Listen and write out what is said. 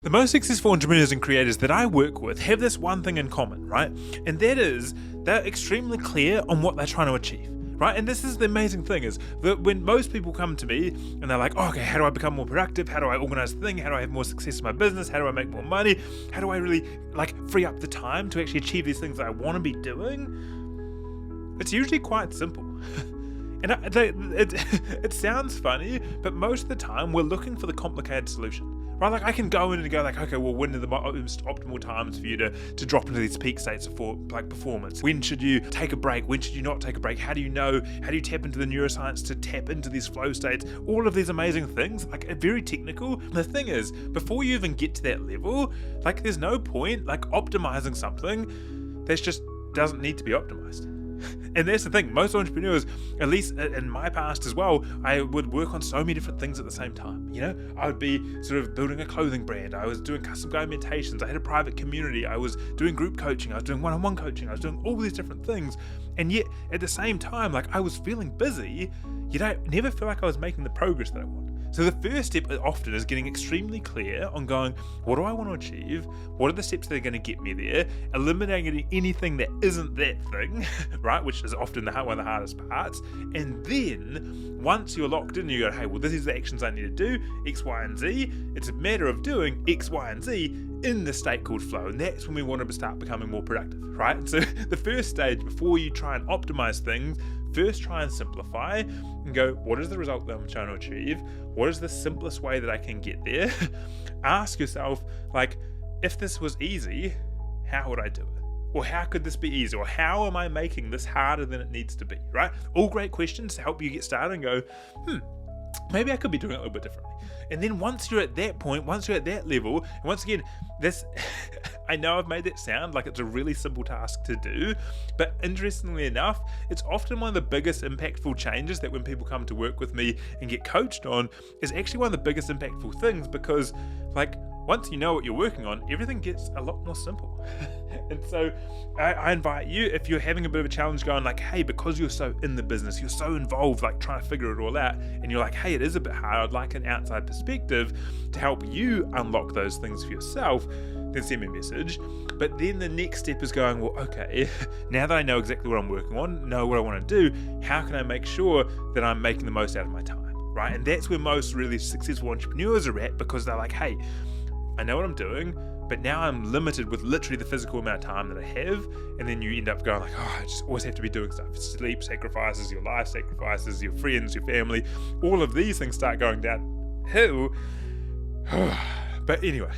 The most successful entrepreneurs and creators that I work with have this one thing in common, right? And that is they're extremely clear on what they're trying to achieve, right? And this is the amazing thing is that when most people come to me and they're like, oh, okay, how do I become more productive? How do I organize the thing? How do I have more success in my business? How do I make more money? How do I really free up the time to actually achieve these things that I want to be doing? It's usually quite simple. And it sounds funny, but most of the time we're looking for the complicated solution, right? Like I can go in and go like, okay, well, when are the most optimal times for you to drop into these peak states of performance? When should you take a break? When should you not take a break? How do you tap into the neuroscience to tap into these flow states? All of these amazing things, very technical. The thing is, before you even get to that level, there's no point optimizing something that's just doesn't need to be optimized. And that's the thing, most entrepreneurs, at least in my past as well, I would work on so many different things at the same time. I would be sort of building a clothing brand, I was doing custom guide meditations, I had a private community, I was doing group coaching, I was doing one-on-one coaching, I was doing all these different things. And yet at the same time, I was feeling busy, yet I never feel like I was making the progress that I want. So the first step often is getting extremely clear on going, what do I want to achieve? What are the steps that are going to get me there? Eliminating anything that isn't that thing, right? Which is often one of the hardest parts. And then once you're locked in, you go, hey, well, this is the actions I need to do, X, Y, and Z. It's a matter of doing X, Y, and Z in the state called flow. And that's when we want to start becoming more productive, right? And so the first stage before you try and optimize things, first try and simplify and go, what is the result that I'm trying to achieve? What is the simplest way that I can get there? Ask yourself, if this was easy, how would I do it? Or how could this be easy? Or how am I making this harder than it needs to be, right? All great questions to help you get started and go, maybe I could be doing it a little bit differently. And then once you're at that point, once you're at that level, and once again, this, I know I've made that sound like it's a really simple task to do, but interestingly enough, it's often one of the biggest impactful changes that when people come to work with me and get coached on is actually one of the biggest impactful things because once you know what you're working on, everything gets a lot more simple. And so I invite you, if you're having a bit of a challenge going hey, because you're so in the business, you're so involved, trying to figure it all out, and you're hey, it is a bit hard, I'd like an outside perspective to help you unlock those things for yourself, then send me a message. But then the next step is going, well, okay, now that I know exactly what I'm working on, know what I want to do, how can I make sure that I'm making the most out of my time, right? And that's where most really successful entrepreneurs are at, because they're hey, I know what I'm doing, but now I'm limited with literally the physical amount of time that I have. And then you end up going oh, I just always have to be doing stuff. Sleep sacrifices, your life sacrifices, your friends, your family, all of these things start going downhill. But anyway.